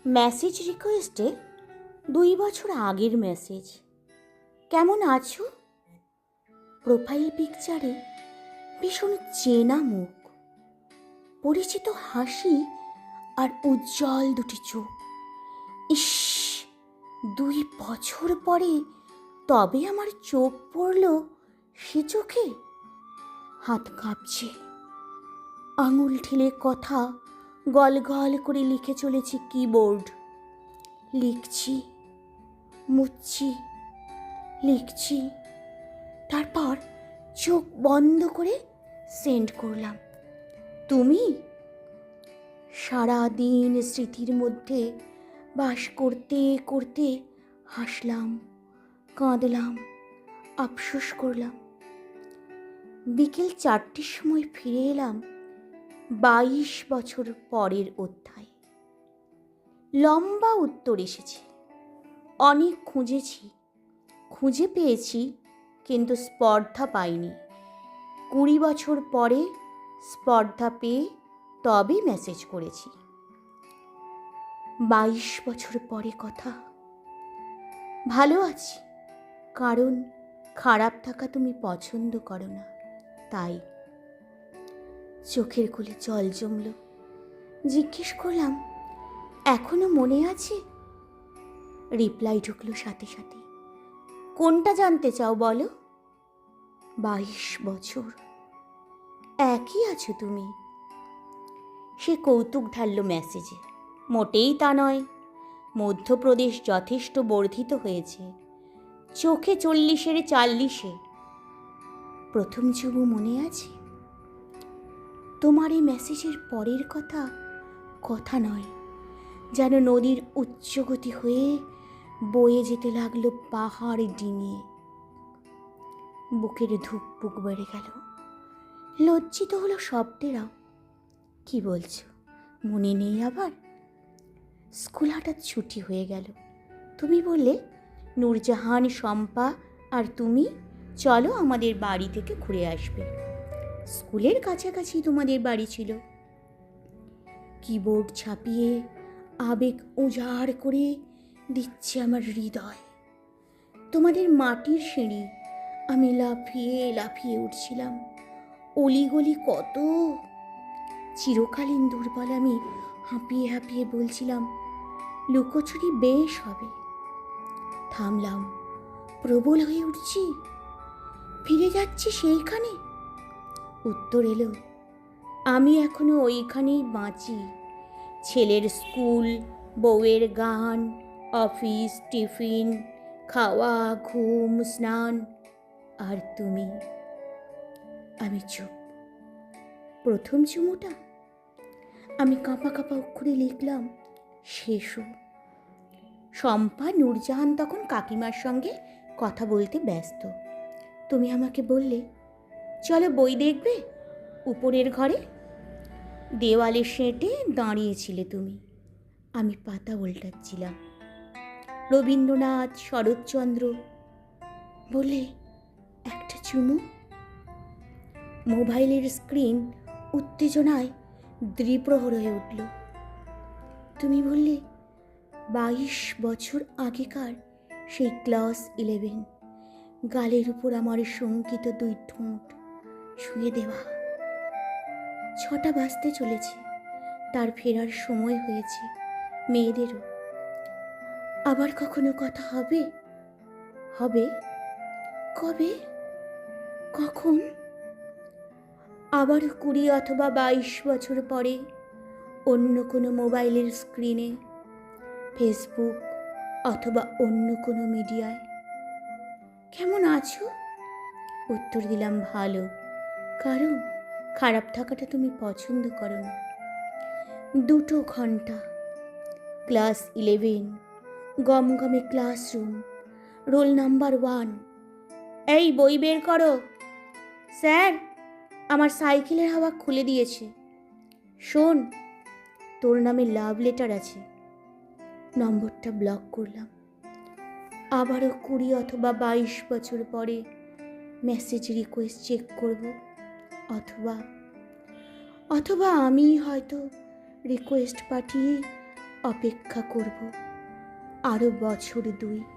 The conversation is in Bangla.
মেসেজ রিকোয়েস্টে 2 বছর আগের মেসেজ। কেমন আছো? প্রোফাইল পিকচারে ভীষণ চেনা মুখ, পরিচিত হাসি আর উজ্জ্বল দুটি চোখ। ইস, 2 বছর পরে তবে আমার চোখ পড়ল সে চোখে। হাত কাঁপছে, আঙুল ঠেলে কথা গল গল করে লিখে চলেছি কিবোর্ড। লিখছি, মুছছি, লিখছি, তারপর চোখ বন্ধ করে সেন্ড করলাম। তুমি? সারা দিন স্মৃতির মধ্যে বাস করতে করতে হাসলাম, কাঁদলাম, আফসোস করলাম। বিকেল 4টের সময় ফিরে এলাম 22 বছর পরের অধ্যায়। লম্বা উত্তর এসেছে, অনেক খুঁজেছি, খুঁজে পেয়েছি, কিন্তু স্পর্ধা পাইনি। 20 বছর পরে স্পর্ধা পেয়ে তবে মেসেজ করেছি। 22 বছর পরে কথা। ভালো আছি, কারণ খারাপ থাকা তুমি পছন্দ করো না, তাই। চোখের কোলে জল জমল। জিজ্ঞেস করলাম, এখনো মনে আছে? রিপ্লাই ঢুকলো সাথে সাথে। কোনটা জানতে চাও বলো? 22 বছর একই আছো তুমি। সে কৌতুক ঢালল মেসেজে। মোটেই তা নয়, মধ্যপ্রদেশ যথেষ্ট বর্ধিত হয়েছে, চোখে 40-এর 40-এ। প্রথম যুব মনে আছে? তোমার এই মেসেজের পরের কথা কথা নয়, যেন নদীর উচ্চগতি হয়ে বয়ে যেতে লাগলো পাহাড় ডিঙিয়ে। বুকের ধুকপুক বেড়ে গেল। লজ্জিত হলো শব্দেরাও। কি বলছো, মনে নেই আবার? স্কুল হঠাৎ ছুটি হয়ে গেল। তুমি বললে, নূরজাহান, শম্পা আর তুমি চলো আমাদের বাড়ি থেকে ঘুরে আসবে। স্কুলের কাছাকাছি তোমাদের বাড়ি ছিল। কিবোর্ড ছাপিয়ে আবেগ উজাড় করে দিচ্ছে আমার হৃদয়। তোমাদের মাটির সিঁড়ি আমি লাফিয়ে লাফিয়ে উঠছিলাম। অলিগলি কত! চিরকালীন দুর্বল আমি হাঁপিয়ে হাঁপিয়ে বলছিলাম, লুকোচুরি বেশ হবে। থামলাম, প্রবল হয়ে উঠছি, ফিরে যাচ্ছি সেইখানে। উত্তর এলো, আমি এখনো ওইখানেই বাঁচি। ছেলের স্কুল, বউয়ের গান, অফিস, টিফিন, খাওয়া, ঘুম, স্নান, আর তুমি। আমি চুপ। প্রথম চুমুটা? আমি কাঁপা কাঁপা অক্ষরে লিখলাম, শেষও। শম্পা, নূরজাহান তখন কাকিমার সঙ্গে কথা বলতে ব্যস্ত। তুমি আমাকে বললে, চলো বই দেখবে উপরের ঘরে। দেওয়ালে সেঁটে দাঁড়িয়েছিলে তুমি, আমি পাতা উল্টাচ্ছিলাম। রবীন্দ্রনাথ, শরৎচন্দ্র। বলে, একটা চুমু। মোবাইলের স্ক্রিন উত্তেজনায় দ্বিপ্রহর হয়ে উঠল। তুমি বললে, 22 বছর আগেকার সেই ক্লাস 11, গালের উপর আমার শঙ্কিত 2 ঠোঁট ছুঁয়ে দেওয়া। 6টা বাজতে চলেছে, তার ফেরার সময় হয়েছে মেয়েদেরও। আবার কখনো কথা হবে? হবে? কবে? কখন? আবার 20 অথবা 22 বছর পরে অন্য কোনো মোবাইলের স্ক্রিনে, ফেসবুক অথবা অন্য কোনো মিডিয়ায়। কেমন আছো? উত্তর দিলাম, ভালো, কারণ খারাপ থাকাটা তুমি পছন্দ করো না। 2 ঘন্টা, ক্লাস 11, গমগমে ক্লাসরুম, রোল নাম্বার 1। এই বই বের করো। স্যার, আমার সাইকেলের হাওয়া খুলে দিয়েছে। শোন, তোর নামে লাভ লেটার আছে। নম্বরটা ব্লক করলাম। আবারও 20 অথবা 22 বছর পরে মেসেজ রিকোয়েস্ট চেক করব। অথবা অথবা আমি হয়তো রিকোয়েস্ট পাঠিয়ে অপেক্ষা করব আরও বছর 2।